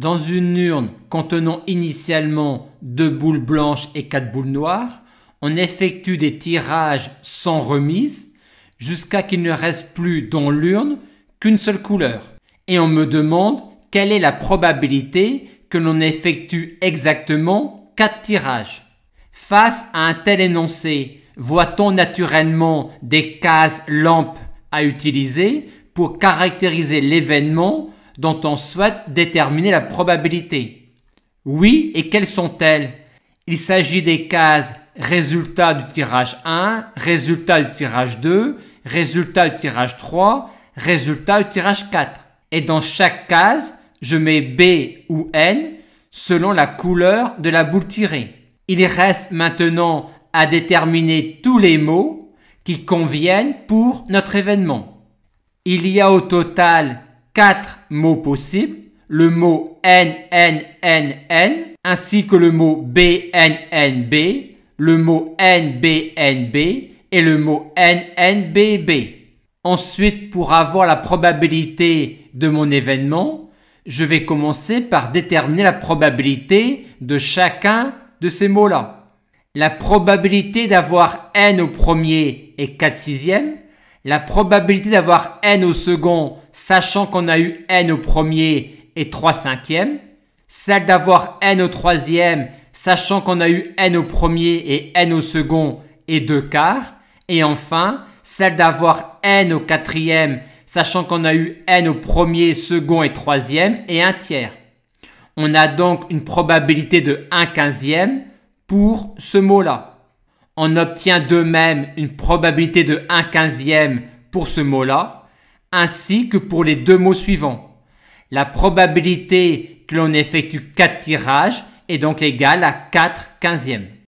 Dans une urne contenant initialement 2 boules blanches et 4 boules noires, on effectue des tirages sans remise jusqu'à qu'il ne reste plus dans l'urne qu'une seule couleur. Et on me demande quelle est la probabilité que l'on effectue exactement 4 tirages. Face à un tel énoncé, voit-on naturellement des cases lampes à utiliser pour caractériser l'événement dont on souhaite déterminer la probabilité? Oui, et quelles sont-elles? Il s'agit des cases résultat du tirage 1, résultat du tirage 2, résultat du tirage 3, résultat du tirage 4. Et dans chaque case, je mets B ou N selon la couleur de la boule tirée. Il reste maintenant à déterminer tous les mots qui conviennent pour notre événement. Il y a au total 4 mots possibles, le mot N, N, N, N, ainsi que le mot B, N, N, B, le mot N, B, N, B et le mot N, N, B, B. Ensuite, pour avoir la probabilité de mon événement, je vais commencer par déterminer la probabilité de chacun de ces mots-là. La probabilité d'avoir N au premier est 4 sixièmes. La probabilité d'avoir N au second, sachant qu'on a eu N au premier, est 3 cinquièmes. Celle d'avoir N au troisième, sachant qu'on a eu N au premier et N au second, est 2 quarts. Et enfin, celle d'avoir N au quatrième, sachant qu'on a eu N au premier, second et troisième, est 1 tiers. On a donc une probabilité de 1 quinzième pour ce mot-là. On obtient de même une probabilité de 1 quinzième pour ce mot-là, ainsi que pour les 2 mots suivants. La probabilité que l'on effectue 4 tirages est donc égale à 4 quinzièmes.